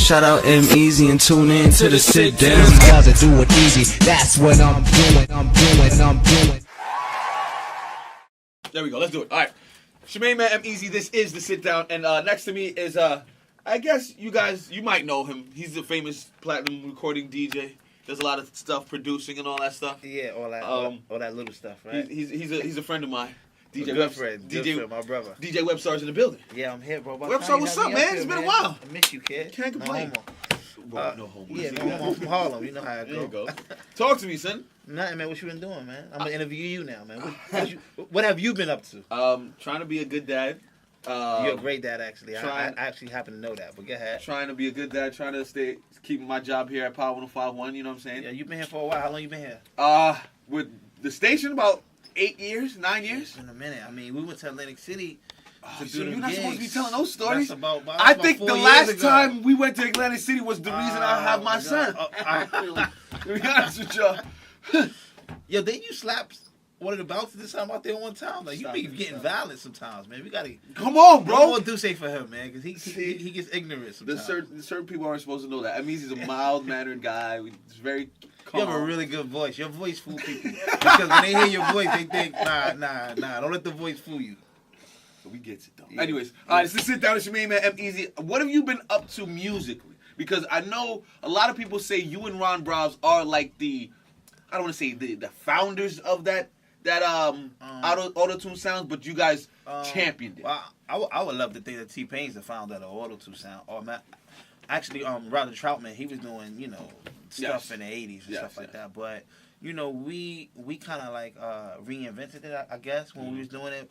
Shout out EmEz and tune in to the sit down. Doesn't do it easy. That's what I'm doing. There we go. Let's do it. All right. Shemaine Man, EmEz. This is the sit down, and next to me is I guess you might know him. He's a famous platinum recording DJ. Does a lot of stuff, producing and all that stuff. Yeah, all that little stuff, right? He's a friend of mine. DJ good friend, my brother. DJ Webstar's in the building. Yeah, I'm here, bro. Webstar, what's up, man? It's been a while. I miss you, kid. Can't complain. No homo. Yeah, I'm from Harlem. You know how it There you go. go. Talk to me, son. Nothing, man. What you been doing, man? I'm gonna interview you now, man. What have you been up to? Trying to be a good dad. You're a great dad, actually. I actually happen to know that, but go ahead. Trying to be a good dad. Trying to keeping my job here at Power 105.1. You know what I'm saying? Yeah, you've been here for a while. How long you been here? With the station, about 8 years, 9 years. It's been a minute. I mean, we went to Atlantic City. You're not supposed to be telling those stories. I think the last time we went to Atlantic City was the reason I have my son. To be honest with y'all. Yo, didn't you slap one of the bouncers this time out there one time? Like, you be getting violent sometimes, man. We gotta come on, bro. What do say for him, man? Because he gets ignorant sometimes. Certain people aren't supposed to know that. I mean, he's a mild mannered guy. He's very calm. You have a really good voice. Your voice fool people because when they hear your voice, they think, nah. Don't let the voice fool you. We get it though. Yeah. Anyways, all right, let's sit down with Shemaine Man, EmEz. What have you been up to musically? Because I know a lot of people say you and Ron Browse are like I don't want to say the founders of that auto-tune sounds, but you guys championed it. Well, I would love to think that T-Pain's the founder of the auto-tune sound. Actually, Roger Troutman, he was doing, stuff in the 80s and stuff like that. But, we kind of like reinvented it, I guess, when we was doing it.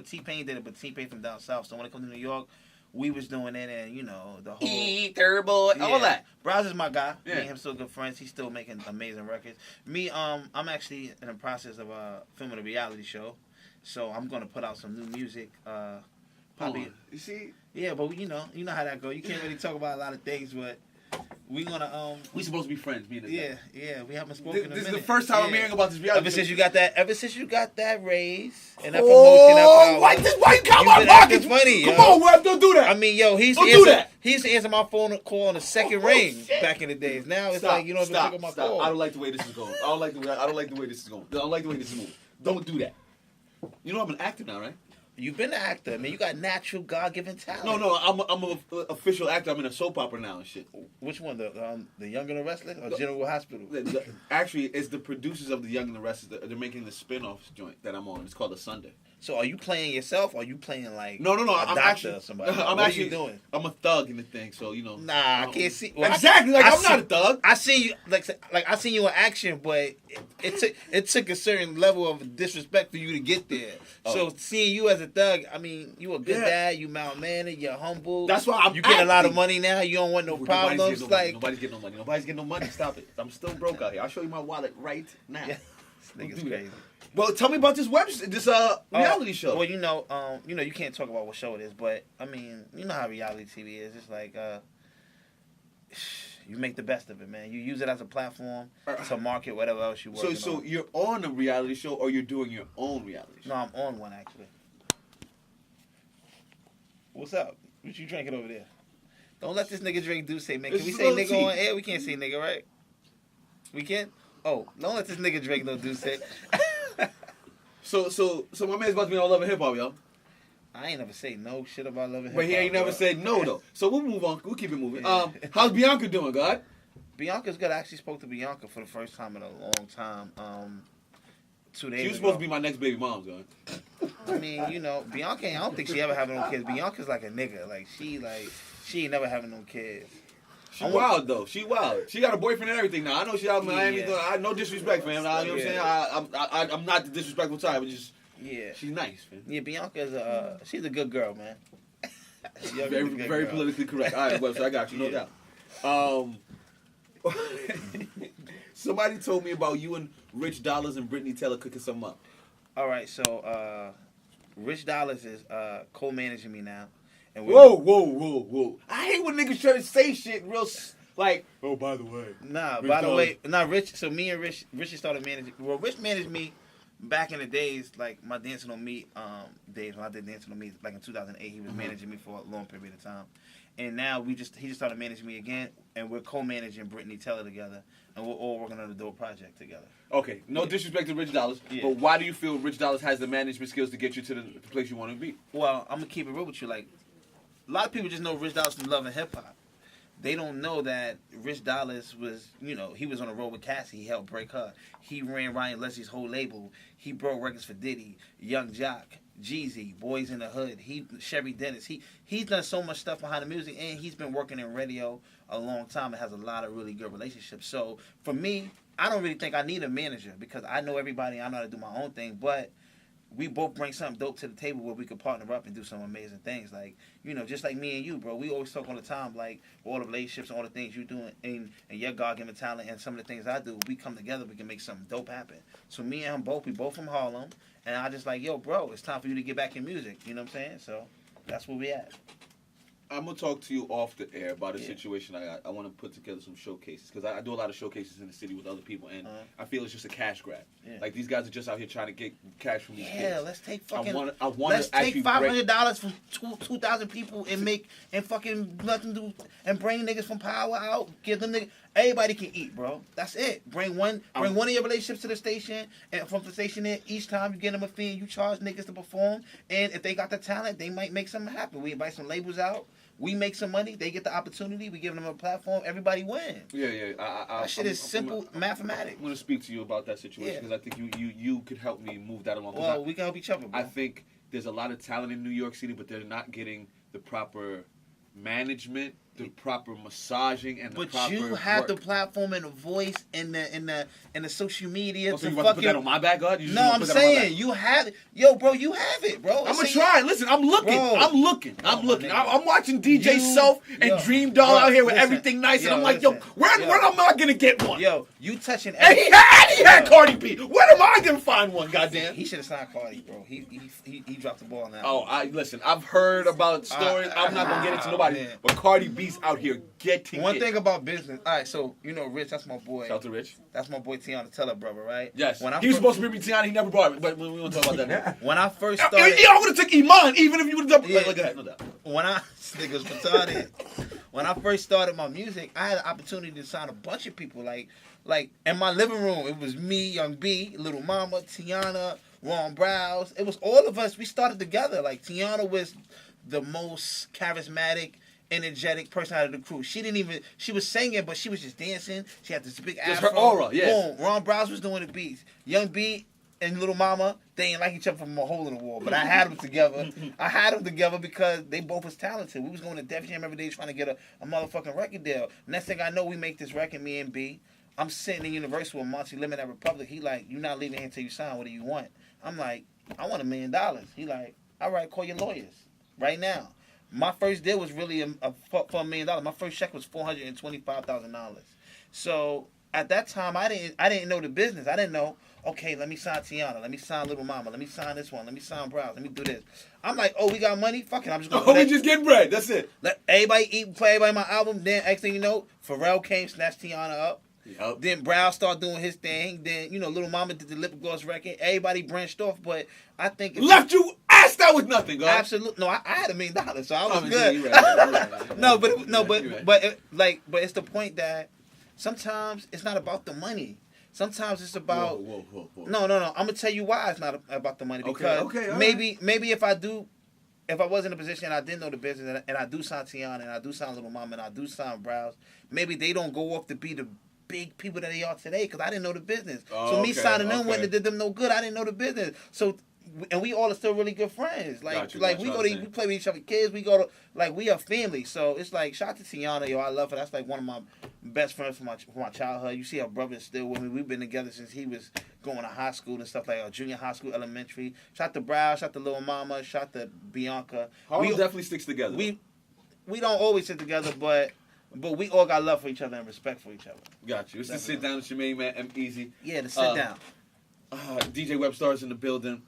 T-Pain did it, but T-Pain from down south. So when it comes to New York, we was doing it, and the whole Turbo, all that. Browse is my guy. Yeah. Me and him still good friends. He's still making amazing records. Me, I'm actually in the process of filming a reality show, so I'm gonna put out some new music. Probably. You see? Yeah, but you know how that go. You can't really talk about a lot of things, but we gonna we supposed to be friends, me and this guy. Yeah, we haven't spoken in a minute. This is the first time I'm hearing about this reality. Ever since you got that raise and that promotion, why you count my pockets? Funny, Come on, Web, don't do that. I mean, yo, he used to answer my phone call on the second ring back in the days. Now it's like you don't even pick up my call. I don't like the way this is going. I don't like the way this is going. I don't like the way this is moving. Don't do that. You know I'm an actor now, right? You've been an actor. I mean, you got natural God-given talent. No, I'm an official actor. I'm in a soap opera now and shit. Which one? The Young and the Restless or General Hospital? Actually, it's the producers of the Young and the Restless. They're making the spin-off joint that I'm on. It's called The Sunday. So are you playing yourself or are you playing like no, a I'm doctor actually, or somebody? I'm what actually are you doing? I'm a thug in the thing, so Nah, I can't see. Well, exactly, I'm not a thug. I seen you like I seen you in action, but it took a certain level of disrespect for you to get there. Oh. So seeing you as a thug, I mean, you a good dad, you mild-mannered, you're humble. That's why you get a lot of money now. You don't want no problems. Nobody's getting no money. Stop it. I'm still broke out here. I'll show you my wallet right now. Yeah. This nigga's crazy. Well, tell me about this reality show. Well, you can't talk about what show it is, but I mean, you know how reality TV is. It's like you make the best of it, man. You use it as a platform to market whatever else you work on. So you're on a reality show, or you're doing your own reality show? No, I'm on one actually. What's up? What you drinking over there? Don't let this nigga drink Douce, man. Can we say nigga on air? We can't say nigga, right? We can? Oh, don't let this nigga drink no Douce. So my man's about to be on Love and Hip Hop, yo. I ain't never say no shit about Love and Hip Hop. But he ain't never said no, though. So we'll move on. We'll keep it moving. How's Bianca doing, God? Bianca's good. I actually spoke to Bianca for the first time in a long time. 2 days ago. She was supposed to be my next baby mom, God. I mean, Bianca, I don't think she ever having no kids. Bianca's like a nigga. She ain't never having no kids. She wild though. She wild. She got a boyfriend and everything now. I know she out in Miami. Yeah. No disrespect, fam. You know what I'm saying? I'm not the disrespectful type, but just she's nice, man. Yeah, Bianca's she's a good girl, man. very politically correct. All right, Webster, I got you, no doubt. Somebody told me about you and Rich Dollaz and Brittany Taylor cooking something up. All right, so Rich Dollaz is co-managing me now. Whoa. I hate when niggas try to say shit real, like, oh, by the way. Rich, so me and Rich started managing, well, Rich managed me back in the days, like, my Dancing on Me days, when I did Dancing on Me, like in 2008, he was managing me for a long period of time. and now he just started managing me again, and we're co-managing Brittany Teller together, and we're all working on a dope project together. Okay, no disrespect to Rich Dollaz, but why do you feel Rich Dollaz has the management skills to get you to the place you want to be? Well, I'm gonna keep it real with you. Like, a lot of people just know Rich Dollaz from Love and Hip Hop. They don't know that Rich Dollaz was, he was on the road with Cassie. He helped break her. He ran Ryan Leslie's whole label. He broke records for Diddy, Young Jock, Jeezy, Boys in the Hood. Sherry Dennis. He's done so much stuff behind the music, and he's been working in radio a long time and has a lot of really good relationships. So for me, I don't really think I need a manager because I know everybody. I know how to do my own thing, but we both bring something dope to the table where we could partner up and do some amazing things. Like, just like me and you, bro. We always talk all the time, like, all the relationships and all the things you're doing and your God-given talent and some of the things I do. We come together, we can make something dope happen. So me and him we both from Harlem. And I just like, yo, bro, it's time for you to get back in music. You know what I'm saying? So that's where we at. I'm going to talk to you off the air about a situation I got. I want to put together some showcases because I do a lot of showcases in the city with other people, and I feel it's just a cash grab. Yeah. Like, these guys are just out here trying to get cash from these kids. Yeah, let's take fucking... let's take $500 from 2,000 people and fucking nothing to... And bring niggas from Power out. Give them niggas... Everybody can eat, bro. That's it. Bring one of your relationships to the station, and from the station there, each time you get them a fee, and you charge niggas to perform, and if they got the talent, they might make something happen. We invite some labels out. We make some money. They get the opportunity. We give them a platform. Everybody wins. Yeah. That shit is simple mathematics. I'm going to speak to you about that situation because I think you could help me move that along. Well, we can help each other, bro. I think there's a lot of talent in New York City, but they're not getting the proper management, the proper massaging, and the proper. But you have the platform and the voice and the social media. So you want to put that on my back, God? No, I'm saying you have it, yo, bro. You have it, bro. I'm gonna try. Listen, I'm looking. Bro. I'm looking. I'm watching DJ Self and Dream Doll out here with everything nice, and I'm like, yo, where am I gonna get one? Yo, you touching? And he had Cardi B. Where am I gonna find one? Goddamn. He should have signed Cardi, bro. He dropped the ball on that. Oh, listen. I've heard about stories. I'm not gonna get into nobody, but Cardi B's out here getting one thing about business. All right, so Rich, that's my boy. Shout out to Rich. That's my boy Tiana Teller, brother, right? Yes. He was supposed to bring me Tiana. He never brought it, but we won't talk about that now. When I first started, I would have took Iman even if you would have done. Look at that, no doubt. Niggas retarded. When I first started my music, I had an opportunity to sign a bunch of people. Like in my living room, it was me, Young B, Little Mama, Tiana, Ron Browse. It was all of us. We started together. Like, Tiana was the most charismatic, energetic person out of the crew. She was singing, but she was just dancing. She had this big afro. Her aura, yeah. Boom. Ron Browse was doing the beats. Young B and Little Mama, they didn't like each other from a hole in the wall, but I had them together. Because they both was talented. We was going to Def Jam every day trying to get a motherfucking record deal. Next thing I know, we make this record, me and B. I'm sitting in Universal with Monty Lemon at Republic. He like, you not leaving here until you sign. What do you want? I'm like, I want $1 million. He like, all right, call your lawyers right now. My first deal was really for $1 million. My first check was $425,000. So at that time, I didn't know the business. I didn't know. Okay, let me sign Tiana. Let me sign Little Mama. Let me sign this one. Let me sign Browse. Let me do this. I'm like, oh, we got money. Fuck it. I'm just gonna. We just get bread. That's it. Let everybody eat. Play everybody my album. Then next thing you know, Pharrell came, snatched Tiana up. Yep. Then Browse started doing his thing. Then Little Mama did the Lip Gloss record. Everybody branched off, but I think left you asked out with nothing, God. Absolutely. No, I had $1 million, so I was good. But it's the point that sometimes it's not about the money. Sometimes it's about. Whoa. No. I'm gonna tell you why it's not about the money. Because maybe if I was in a position and I didn't know the business and I do sign Tiana and I do sign Little Mama and I do sign Browse, maybe they don't go off to be the big people that they are today because I didn't know the business. So me signing them wouldn't have did them no good. I didn't know the business. So. And we all are still really good friends. We play with each other kids. We go to we are family. So it's like shout out to Tiana, yo, I love her. That's like one of my best friends from my childhood. You see her brother is still with me. We've been together since he was going to high school and stuff junior high school, elementary. Shout out to Browse, shout out to Little Mama, shout out to Bianca. Harlem definitely sticks together. We don't always sit together, but we all got love for each other and respect for each other. Got you. It's the sit down with your main man, EmEz. Yeah, the sit down. DJ Webstar's in the building.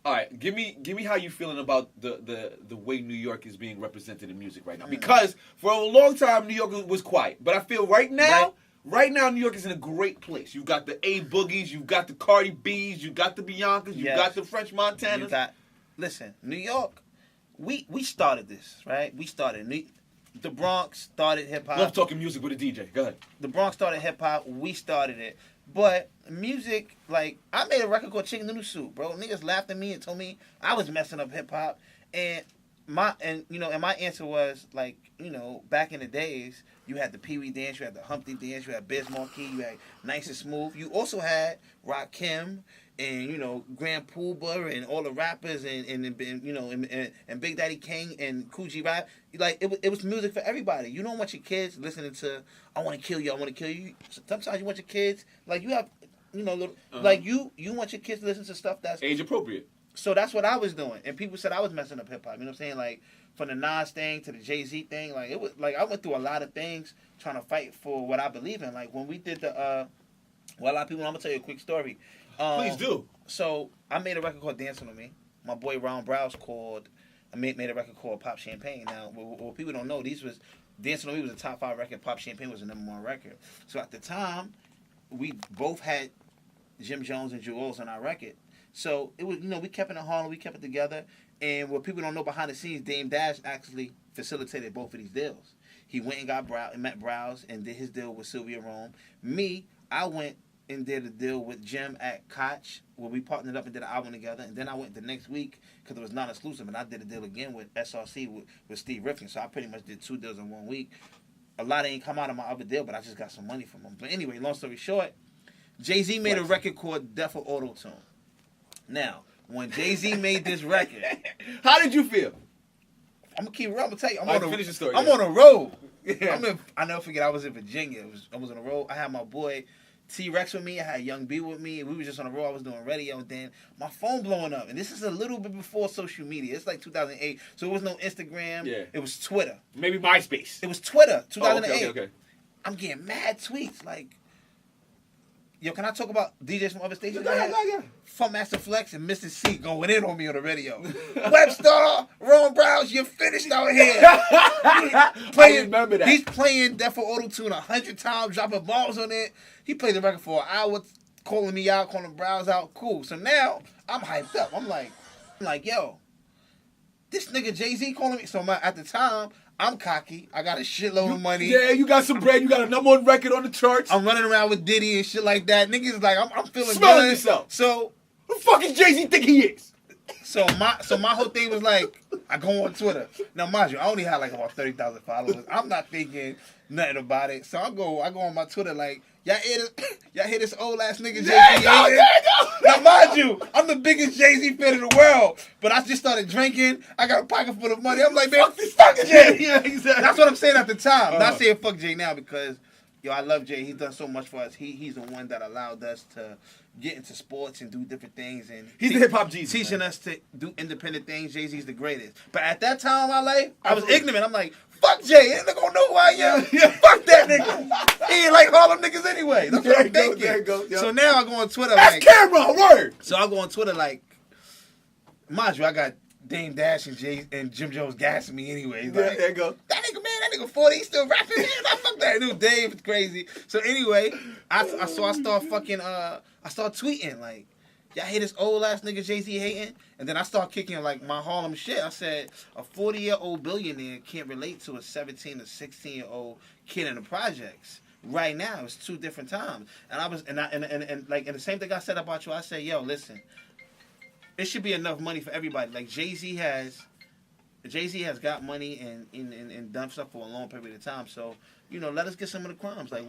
All right, give me how you feeling about the way New York is being represented in music right now. Because for a long time, New York was quiet. But I feel right now, New York is in a great place. You've got the A Boogies, you've got the Cardi B's, you've got the Biancas, you've got the French Montanas. Listen, New York, we started this, right? We started. the Bronx started hip hop. Love talking music with a DJ. Go ahead. The Bronx started hip hop. We started it. But music, like, I made a record called Chicken Noodle Soup, bro. Niggas laughed at me and told me I was messing up hip hop. And my answer was, like, you know, back in the days, you had the Pee Wee dance, you had the Humpty dance, you had Biz Markie, you had Nice and Smooth. You also had Rakim and, you know, Grand Poobah and all the rappers and you know, and Big Daddy King and Kool G Rap. Like, it was music for everybody. You don't want your kids listening to I Want to Kill You, I Want to Kill You. Sometimes you want your kids, like, you have, you know, little, like, you want your kids to listen to stuff that's age appropriate. So that's what I was doing. And people said I was messing up hip hop. You know what I'm saying? Like, from the Nas thing to the Jay-Z thing, like, it was like I went through a lot of things trying to fight for what I believe in. Like, when we did the well, a lot of people, I'm gonna tell you a quick story. Please do. So I made a record called Dancing on Me. My boy Ron Browse made a record called Pop Champagne. Now, what people don't know, Dancing on Me was a top 5 record. Pop Champagne was the #1 record. So at the time, we both had Jim Jones and Jewels on our record. So it was, you know, we kept it in Harlem, we kept it together. And what people don't know behind the scenes, Dame Dash actually facilitated both of these deals. He went and met Browse and did his deal with Sylvia Rome. Me, I went and did a deal with Jim at Koch, where we partnered up and did an album together. And then I went the next week, because it was not exclusive, and I did a deal again with SRC with Steve Rifkin. So I pretty much did 2 deals in 1 week. A lot ain't come out of my other deal, but I just got some money from him. But anyway, long story short, Jay-Z made a record called Death of Auto-Tune. Now, when Jay-Z made this record, how did you feel? I'm gonna keep it real. I'm gonna tell you. Finish the story. I'm on a road. Yeah. I never forget. I was in Virginia. I was on a road. I had my boy T-Rex with me. I had Young B with me. We were just on the road. I was doing radio. And then my phone blowing up. And this is a little bit before social media. It's like 2008. So it was no Instagram. Yeah. It was Twitter. Maybe MySpace. It was Twitter. 2008. Oh, okay. I'm getting mad tweets like, yo, can I talk about DJs from other stations? Yeah. Funk Master Flex and Mr. C going in on me on the radio. Webstar, Ron Browse, you're finished out here. I remember that. He's playing Death for Auto-Tune 100 times, dropping balls on it. He played the record for an hour, calling me out, calling Browse out. Cool. So now I'm hyped up. I'm like, yo, this nigga Jay-Z calling me. So at the time, I'm cocky. I got a shitload of money. Yeah, you got some bread. You got a #1 record on the charts. I'm running around with Diddy and shit like that. Niggas like, I'm feeling Smelling good. yourself. So who the fuck is Jay-Z think he is? So my whole thing was like, I go on Twitter. Now, mind you, I only had like about 30,000 followers. I'm not thinking nothing about it. So I go on my Twitter like, y'all hear this old ass nigga Jay-Z? There you go. Now, mind you, I'm the biggest Jay-Z fan in the world. But I just started drinking. I got a pocket full of money. I'm like, man, fuck Jay. Yeah, exactly. That's what I'm saying at the time. Not saying fuck Jay now because, yo, I love Jay. He's done so much for us. He's the one that allowed us to get into sports and do different things. And he's the hip-hop Jesus. Teaching us to do independent things. Jay-Z's the greatest. But at that time in my life, I was ignorant. I'm like, fuck Jay. Ain't gonna know who I am. Yeah. Fuck that nigga. He ain't like Harlem niggas anyway. That's what I'm thinking. There you go. Yep. So now I go on Twitter That's like... Cameron, word. So I go on Twitter like... Mind you, I got Dame Dash and Jim Jones gassing me anyway. He's like, there you go. That nigga 40, he's still rapping. Fuck that dude. Dave is crazy. So anyway, I start tweeting like, y'all hear this old ass nigga Jay-Z hating? And then I start kicking like my Harlem shit. I said a 40-year-old billionaire can't relate to a 17 or 16-year-old kid in the projects. Right now, it's 2 different times. And I was and the same thing I said about you, I said, yo, listen, it should be enough money for everybody. Like Jay-Z has got money and done stuff for a long period of time. So, you know, let us get some of the crumbs. Like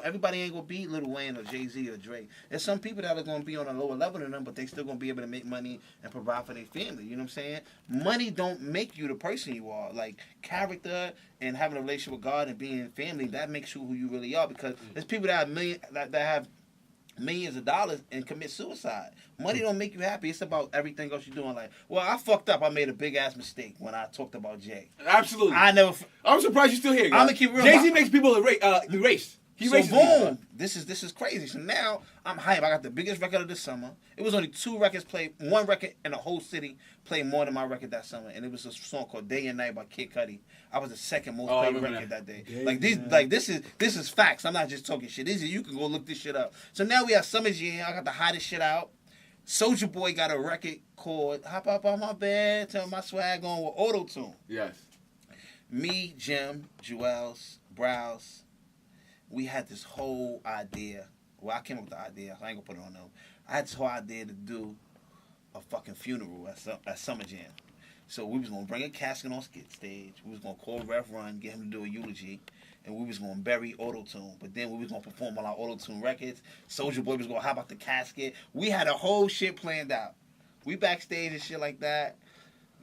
everybody ain't gonna be Lil Wayne or Jay-Z or Drake. There's some people that are gonna be on a lower level than them, but they still gonna be able to make money and provide for their family. You know what I'm saying? Money don't make you the person you are. Like character and having a relationship with God and being family, that makes you who you really are. Because there's people that have millions of dollars and commit suicide. Money don't make you happy. It's about everything else you're doing. Like, well, I fucked up. I made a big ass mistake when I talked about Jay. Absolutely. I'm surprised you're still here. I'm gonna keep real. Jay-Z makes people erase. He so erases boom, people. this is crazy. So now I'm hyped. I got the biggest record of the summer. It was only 2 records played. 1 record in the whole city played more than my record that summer, and it was a song called "Day and Night" by Kid Cudi. I was the second most played record that day. This is facts. I'm not just talking shit. You can go look this shit up. So now we have Summer's Year. I got the hottest shit out. Soulja Boy got a record called "Hop Up on My Bed, Turn My Swag On" with Auto-Tune. Yes. me, Jim, Jewels, Browse, we had this whole idea. Well, I came up with the idea. I ain't gonna put it on them. I had this whole idea to do a fucking funeral at Summer Jam. So we was gonna bring a casket on stage. We was gonna call Rev Run, get him to do a eulogy, and we was gonna bury Auto-Tune. But then we was gonna perform all our Auto-Tune records. Soulja Boy was gonna hop out the casket. We had a whole shit planned out. We backstage and shit like that.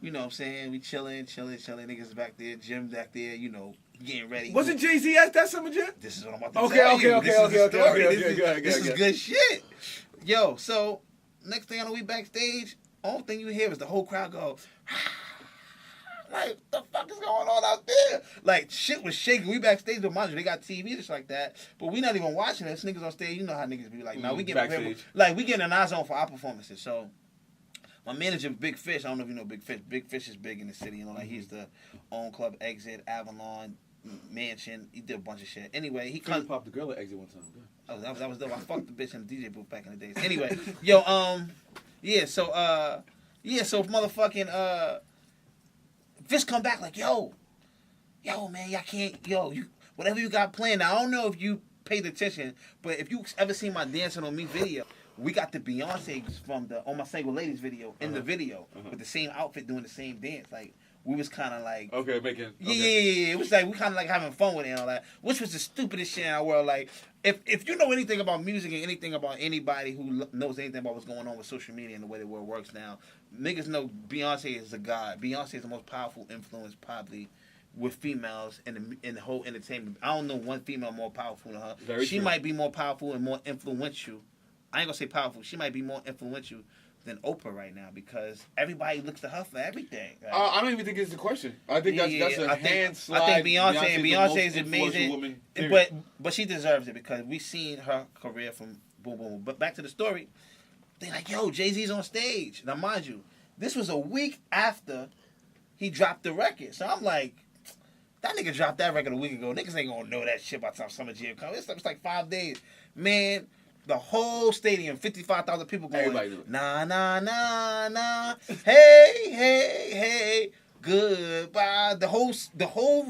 You know what I'm saying? We chilling. Niggas back there, Jim back there, you know, getting ready. Wasn't Jay-Z at that Summer Jam? This is what I'm about to tell you. Okay. This is good shit. Yo, so next thing I know, we backstage. Only thing you hear is the whole crowd go, like, the fuck is going on out there? Like, shit was shaking. We backstage, but mind you, they got TV just like that. But we not even watching this. Niggas on stage, you know how niggas be like, nah, we getting prepared. Like, we getting in our zone for our performances. So, my manager, Big Fish, I don't know if you know Big Fish. Big Fish is big in the city. You know, like, he's the own club, Exit, Avalon, Mansion. He did a bunch of shit. Anyway, he couldn't pop the girl at Exit one time. Oh, that was dope. I fucked the bitch in the DJ booth back in the days. Anyway, yo, so motherfucking, Fish come back like, yo, man, y'all can't, whatever you got planned. Now, I don't know if you paid attention, but if you ever seen my Dancing on Me video, we got the Beyonce from the On My Single Ladies video in the video with the same outfit doing the same dance. Like, we was kind of like... Okay, making... Yeah. It was like, we kind of like having fun with it and all that, which was the stupidest shit in our world. Like, if you know anything about music and anything about anybody who knows anything about what's going on with social media and the way the world works now, niggas know Beyonce is a god. Beyonce is the most powerful influence probably with females in the whole entertainment. I don't know one female more powerful than her. She might be more powerful and more influential. I ain't gonna say powerful. She might be more influential than Oprah right now because everybody looks to her for everything. Right? I don't even think it's the question. I think that's a handslide. I think Beyonce is amazing, but she deserves it because we've seen her career from boom, boom. But back to the story, they like, yo, Jay-Z's on stage. Now, mind you, this was a week after he dropped the record. So I'm like, that nigga dropped that record a week ago. Niggas ain't gonna know that shit by the time Summer Jam comes. It's like 5 days. Man, the whole stadium, 55,000 people going, nah, nah, nah, nah, hey, goodbye. The whole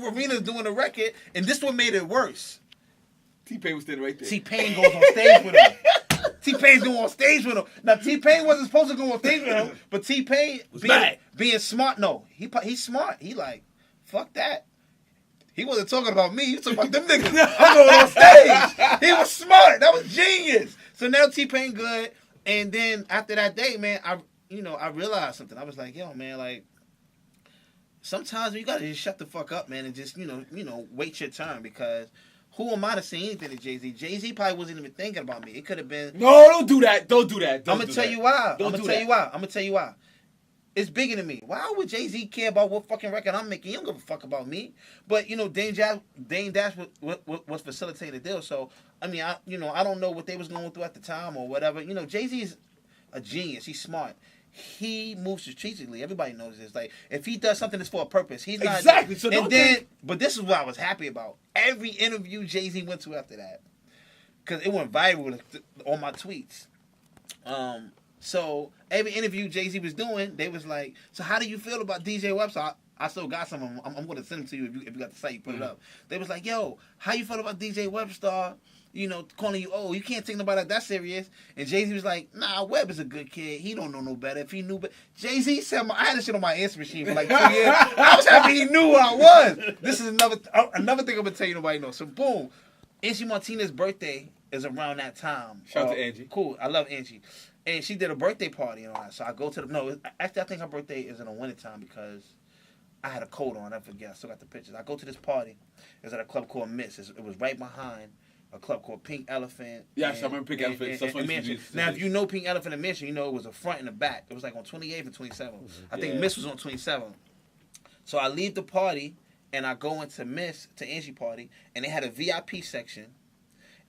arena's doing the record, and this one made it worse. T-Pain was standing right there. T-Pain goes on stage with him. T-Pain's going on stage with him. Now, T-Pain wasn't supposed to go on stage with him, but T-Pain being smart. No, he's smart. He like, fuck that. He wasn't talking about me. He was talking about them niggas. I'm going on stage. He was smart. That was genius. So now T-Pain good. And then after that day, man, I realized something. I was like, yo, man, like, sometimes you gotta just shut the fuck up, man, and just, wait your turn because who am I to say anything to Jay-Z? Jay-Z probably wasn't even thinking about me. It could have been. No, don't do that. I'm gonna tell you why. I'm gonna tell you why. It's bigger than me. Why would Jay-Z care about what fucking record I'm making? He don't give a fuck about me. But, Dame Dash was facilitating the deal. So, I mean, I don't know what they was going through at the time or whatever. Jay-Z's a genius. He's smart. He moves strategically. Everybody knows this. Like, if he does something that's for a purpose, he's not... Exactly. So but this is what I was happy about. Every interview Jay-Z went to after that. Because it went viral on my tweets. So every interview Jay-Z was doing, they was like, so how do you feel about DJ Webstar? I still got some of them. I'm going to send them to you if you got the site, you put it up. They was like, yo, how you feel about DJ Webstar, calling you, you can't take nobody that serious. And Jay-Z was like, nah, Web is a good kid. He don't know no better. If he knew better. Jay-Z said, I had this shit on my answer machine for like 2 years. I was happy he knew who I was. This is another thing I'm going to tell you nobody knows. So boom, Angie Martinez's birthday is around that time. Shout out to Angie. Cool. I love Angie. And she did a birthday party and all that. So I go to actually I think her birthday is in the wintertime because I had a coat on. I forget. I still got the pictures. I go to this party. It was at a club called EmEz. It was right behind a club called Pink Elephant. Yes, I remember Pink Elephant. Now, if you know Pink Elephant and Mansion, it was a front and a back. It was like on 28th and 27th. I think EmEz was on 27th. So I leave the party and I go into EmEz to Angie party and they had a VIP section.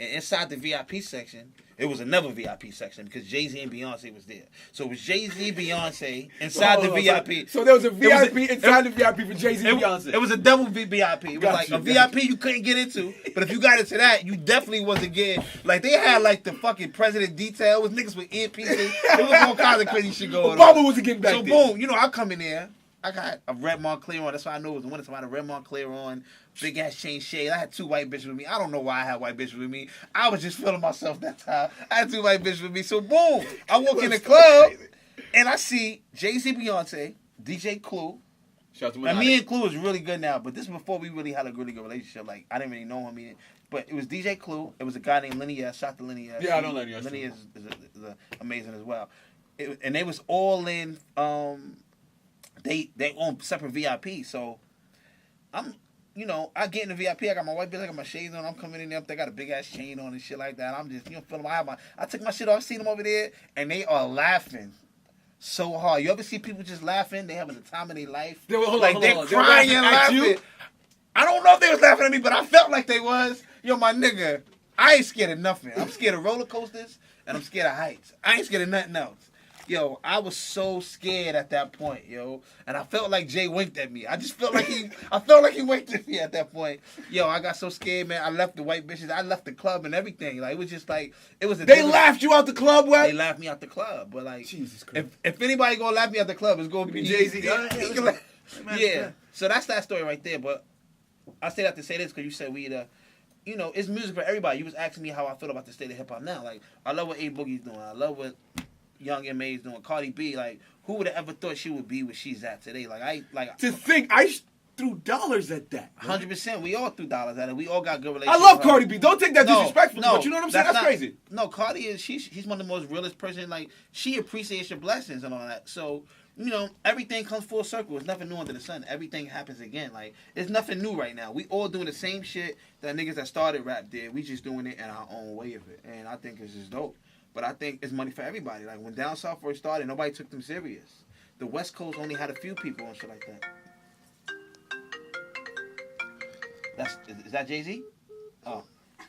And inside the VIP section, it was another VIP section because Jay-Z and Beyonce was there. So it was Jay-Z, Beyonce inside the VIP. So there was a VIP inside the VIP for Jay-Z and Beyonce. It was a double VIP. It was like a VIP you couldn't get into, but if you got into that, you definitely wasn't getting. Like they had like the fucking president detail. It was niggas with earpieces. It was all kinds of crazy shit going on. Obama wasn't getting back there. So boom, I come in there I got a red Montclair on. That's why I know it was the winter. So I had a red Montclair on, big ass chain shade. I had 2 white bitches with me. I don't know why I had white bitches with me. I was just feeling myself that time. I had 2 white bitches with me. So boom, I walk in the club and I see Jay-Z, Beyonce, DJ Clue. Shout out to And me and Clue was really good now, but this is before we really had a really good relationship. Like I didn't really know him, but it was DJ Clue. It was a guy named Lenny S. Shout out to Lenny S. Yeah, I know Lenny S. Lenny is amazing as well. And they was all in. They own separate VIP, so I'm, I get in the VIP. I got my white bitch, I got my shades on. I'm coming in there. They got a big ass chain on and shit like that. I'm just, feeling I took my shit off, seen them over there, and they are laughing so hard. You ever see people just laughing? They having the time of their life. They're crying and laughing. I don't know if they was laughing at me, but I felt like they was. Yo, my nigga, I ain't scared of nothing. I'm scared of roller coasters and I'm scared of heights. I ain't scared of nothing else. Yo, I was so scared at that point, yo, and I felt like Jay winked at me. I just felt like he winked at me at that point. Yo, I got so scared, man. I left the white bitches. I left the club and everything. Like it was just like it was. They laughed you out the club, what? They laughed me out the club, but like, Jesus Christ. If anybody gonna laugh me out the club, it's gonna be Jay-Z. Yeah. So that's that story right there. But I say that to say this because you said it's music for everybody. You was asking me how I feel about the state of hip hop now. Like I love what A Boogie's doing. I love what Young EmEz doing. Cardi B, like who would have ever thought she would be where she's at today? To think I threw dollars at that. 100%. We all threw dollars at it. We all got good relationships. I love Cardi B. Don't take that disrespectfully. But you know what I'm saying? That's crazy. No, Cardi is she's one of the most realest person. Like she appreciates your blessings and all that. So everything comes full circle. It's nothing new under the sun. Everything happens again. Like it's nothing new right now. We all doing the same shit that niggas that started rap did. We just doing it in our own way of it, and I think it's just dope. But I think it's money for everybody. Like when Down South first started, nobody took them serious. The West Coast only had a few people and shit like that. Is that Jay-Z? Oh.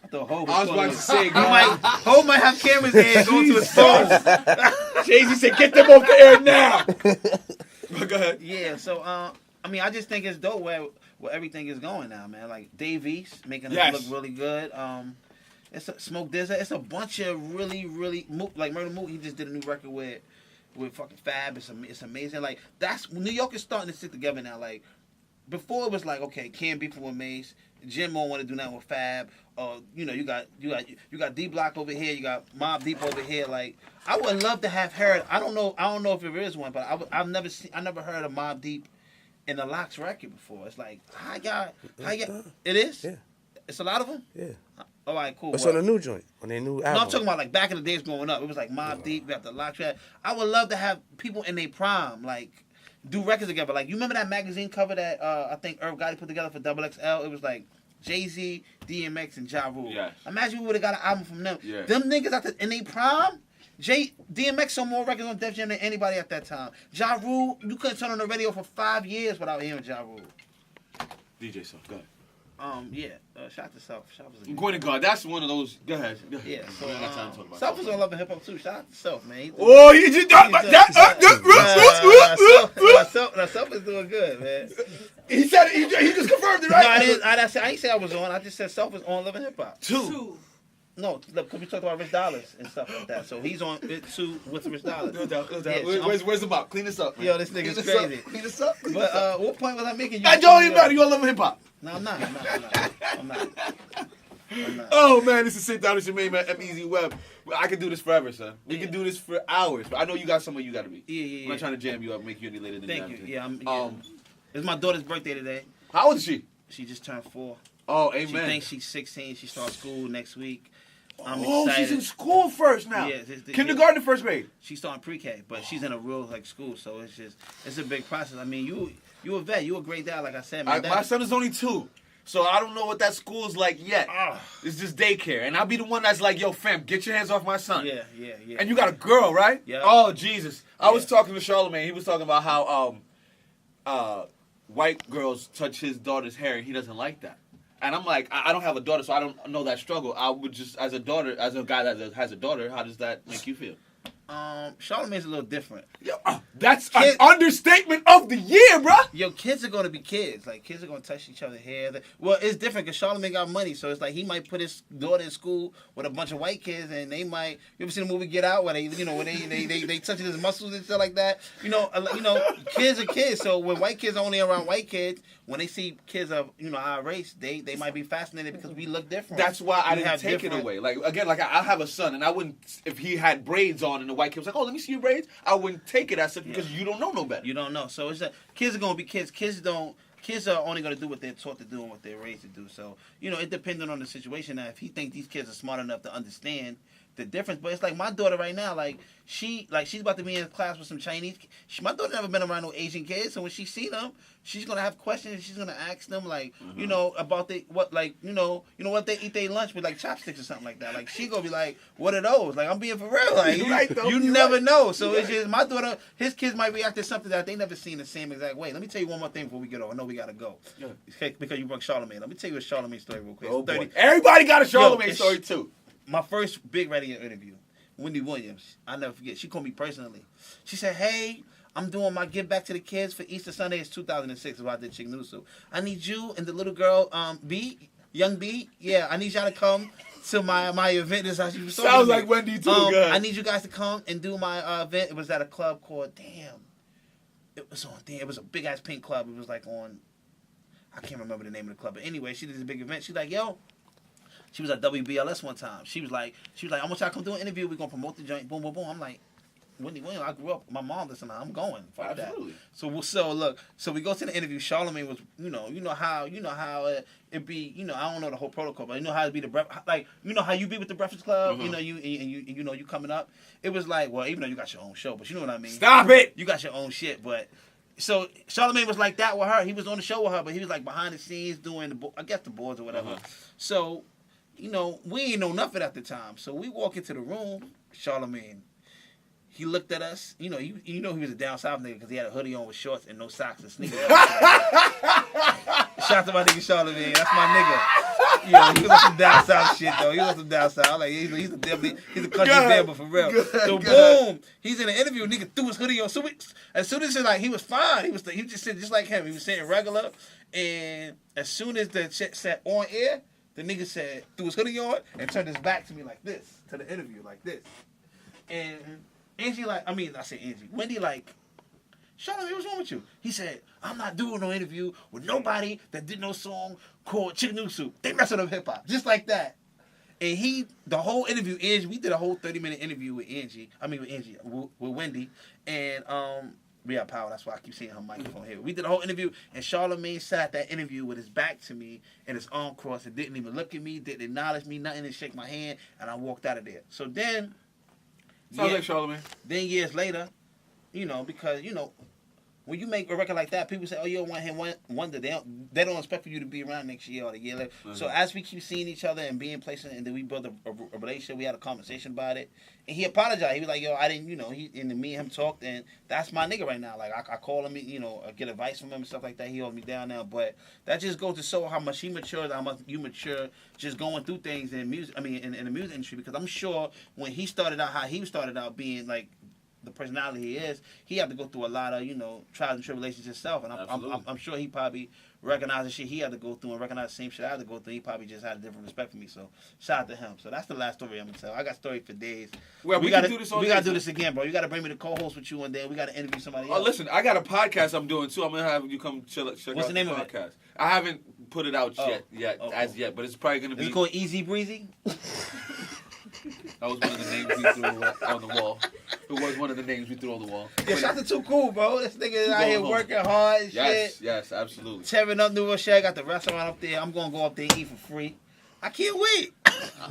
I thought Hov was about to say, Hov might have cameras in going to his phone. Jay-Z said, get them off the air now. Go ahead. Yeah, so, I just think it's dope where everything is going now, man. Like, Dave East making it look really good. It's Smoke Dizza. It's a bunch of really, really, like Murder Mook, he just did a new record with fucking Fab. It's amazing. Like, New York is starting to stick together now. Like, before it was like, okay, can't beef with EmEz. Jim won't want to do nothing with Fab. You got D Block over here. You got Mobb Deep over here. Like, I would love to have heard. I don't know if there is one, but I never heard of Mobb Deep in the Lox record before. It's like, it is. Yeah. It's a lot of them. Yeah. All right, cool. It's on a new joint, on their new album. No, I'm talking about like back in the days growing up. It was like Mobb Deep, we got the Lox track. I would love to have people in their prime, like, do records together. Like, you remember that magazine cover that I think Irv Gotti put together for XXL? It was like Jay-Z, DMX, and Ja Rule. Yes. Imagine we would have got an album from them. Yeah. Them niggas in their prime, DMX sold more records on Def Jam than anybody at that time. Ja Rule, you couldn't turn on the radio for 5 years without hearing Ja Rule. DJ Self, go ahead. Shout out to Self. Going to God, that's one of those. Go ahead. Yeah, so we don't got time to talk about Self is on Love and Hip Hop too. Shout out to Self, man. He just Self is doing good, man. He said he just confirmed it, right? No, I didn't say I was on. I just said Self is on Love and Hip Hop. Two. No, look, because we talked about Rich Dollaz and stuff like that. So he's on it too with Rich Dollaz. No doubt. Yeah, Where's the mop? Clean this up, man. Yo, this nigga's crazy. Clean this up. But what point was I making? I don't even matter. You all love hip hop. No, I'm not. I'm not. Oh man, this is Sit Down with your main man, EmEz Web. I can do this forever, son. We can do this for hours. But I know you got somewhere you got to be. Yeah. I'm not trying to jam you up, make you any later than that. Thank you. Yeah, it's my daughter's birthday today. How old is she? She just turned 4. Oh, amen. She thinks she's 16. She starts school next week. I'm excited. excited. She's in school first now. Yeah, kindergarten to first grade. She's starting pre-K, but she's in a real school, so it's a big process. I mean, you a vet, you a great dad, like I said, man. My son is only 2. So I don't know what that school is like yet. It's just daycare. And I'll be the one that's like, yo, fam, get your hands off my son. Yeah. And you got a girl, right? Yeah. Oh, Jesus. I was talking to Charlemagne. He was talking about how white girls touch his daughter's hair, and he doesn't like that. And I'm like, I don't have a daughter, so I don't know that struggle. I would just, as a guy that has a daughter, how does that make you feel? Charlamagne's a little different. Yo, that's an understatement of the year, bro. Yo, kids are gonna be kids. Like kids are gonna touch each other's hair. Well, it's different because Charlamagne got money, so it's like he might put his daughter in school with a bunch of white kids, and they might. You ever seen the movie Get Out where they touching his muscles and stuff like that? Kids are kids. So when white kids are only around white kids, when they see kids of our race, they might be fascinated because we look different. That's why I didn't take it away. Like again, like I have a son, and I wouldn't if he had braids on and the white kid was like, "Oh, let me see your braids." I wouldn't take it as such because you don't know no better. You don't know. So it's kids are gonna be kids. Kids are only gonna do what they're taught to do and what they're raised to do. So it depends on the situation. Now, if he thinks these kids are smart enough to understand the difference, but it's like my daughter right now. She's about to be in class with some Chinese. My daughter never been around no Asian kids, so when she see them, she's gonna have questions. And she's gonna ask them about what they eat their lunch with, like chopsticks or something like that. Like she gonna be like, "What are those?" Like I'm being for real. Like you never know. So it's just my daughter. His kids might react to something that they never seen the same exact way. Let me tell you one more thing before we get on. I know we gotta go. Yeah. Because you brought Charlamagne. Let me tell you a Charlamagne story real quick. Oh, boy. Everybody got a Charlamagne story too. My first big radio interview, Wendy Williams, I'll never forget. She called me personally. She said, "Hey, I'm doing my give back to the kids for Easter Sunday. It's 2006 is why I did Chicken Noodle Soup. I need you and the little girl, young B. Yeah, I need y'all to come to my event." This is how she was talking. Sounds like Wendy too. I need you guys to come and do my event. It was at a club called It was a big ass pink club. It was like on, I can't remember the name of the club. But anyway, she did this big event. She's like, "Yo." She was at WBLS one time. She was like, "I want y'all to come do an interview. We're gonna promote the joint." Boom, boom, boom. I'm like, Wendy Williams, I grew up. My mom listened. I'm going. Fuck Absolutely. that. So we go to the interview. Charlamagne was, you know how it be. I don't know the whole protocol, but you know how it be how you be with the Breakfast Club. Mm-hmm. You coming up. It was like, well, even though you got your own show, but you know what I mean. Stop it. You got your own shit, but. So Charlamagne was like that with her. He was on the show with her, but he was like behind the scenes doing the boards or whatever. So. We ain't know nothing at the time. So we walk into the room, Charlamagne. He looked at us. He was a down south nigga because he had a hoodie on with shorts and no socks and sneakers. Shout out to my nigga Charlamagne. That's my nigga. He was on some down south shit though. He was on some down south. Like he's a country damn for real. Boom, he's in an interview. Nigga threw his hoodie on. So as soon as he was fine. He just sitting just like him. He was sitting regular. And as soon as the shit sat on air. The nigga threw his hoodie on and turned his back to me like this, to the interview like this. And Angie Wendy Charlamagne, what's wrong with you? He said, "I'm not doing no interview with nobody that did no song called Chicken Noodle Soup. They messing up hip hop." Just like that. And the whole interview, we did a whole 30-minute interview with Wendy. And, we have power. That's why I keep seeing her microphone here. We did a whole interview, and Charlamagne sat at that interview with his back to me and his arm crossed and didn't even look at me, didn't acknowledge me, nothing, didn't shake my hand, and I walked out of there. So then... Sounds like Charlamagne. Then years later, because, when you make a record like that, people say, "Oh, you're a one-hit wonder." They don't expect for you to be around next year or the year later. Mm-hmm. So as we keep seeing each other and being places, and then we built a relationship, we had a conversation about it, and he apologized. He was like, "Yo, I didn't," me and him talked, and that's my nigga right now. Like I call him, I get advice from him and stuff like that. He holds me down now, but that just goes to show how much he matured, how much you mature, just going through things in music. I mean, in the music industry, because I'm sure when he started out, how he started out being like. The personality he is, he had to go through a lot of, trials and tribulations himself. And I'm sure he probably recognized the shit he had to go through and recognized the same shit I had to go through. He probably just had a different respect for me. So, shout out to him. So, that's the last story I'm going to tell. I got story for days. Well, we got to do this all We got to do this again, bro. You got to bring me the co-host with you one day. We got to interview somebody else. Oh, listen, I got a podcast I'm doing, too. I'm going to have you come check What's out the name the of podcast. It? I haven't put it out yet, but it's probably going to be... Is it called Easy Breezy? That was one of the names we threw on the wall. It was one of the names we threw on the wall. Yeah, shout out to Too Cool, bro. This nigga is out here working hard and shit. Yes, absolutely. Tearing up New Rochelle. Got the restaurant up there. I'm going to go up there and eat for free. I can't wait.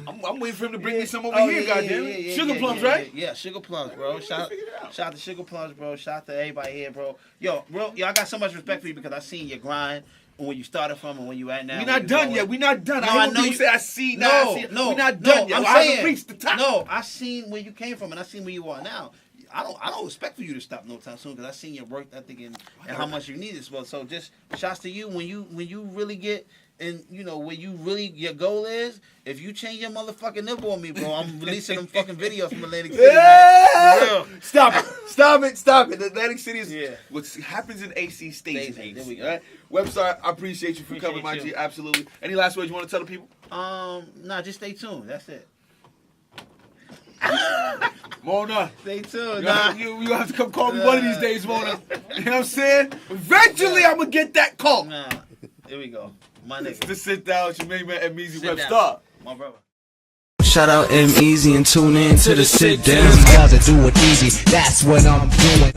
I'm waiting for him to bring me some over here, goddammit. Sugar plums, right? Yeah, Sugar Plums, bro. Shout out to Sugar Plums, bro. Shout out to everybody here, bro. Yo, I got so much respect for you because I seen your grind. Where you started from and where you at now. We're not done yet. We're not done. No, I know you say I see now. No, we're not done yet. I haven't reached the top. No, I seen where you came from and I seen where you are now. I don't expect for you to stop no time soon because I seen your work ethic and how much you need this. Well, so just shouts to you when you really get and you know where you really your goal is. If you change your motherfucking nipple on me, bro, I'm releasing them fucking videos from Atlantic City. Yeah! Stop it. Atlantic City is what happens in AC stays in AC. There we go. Right? Webstar, I appreciate you for coming, my G. Absolutely. Any last words you want to tell the people? Nah, just stay tuned. That's it. Mona, stay tuned. You have to come call me one of these days, Mona. You know what I'm saying? Eventually, I'm gonna get that call. Nah, here we go. My nigga. To sit down with your main man, EmEz Webstar. My brother. Shout out EmEz and tune in to the sit down. Doesn't do it easy. That's what I'm doing.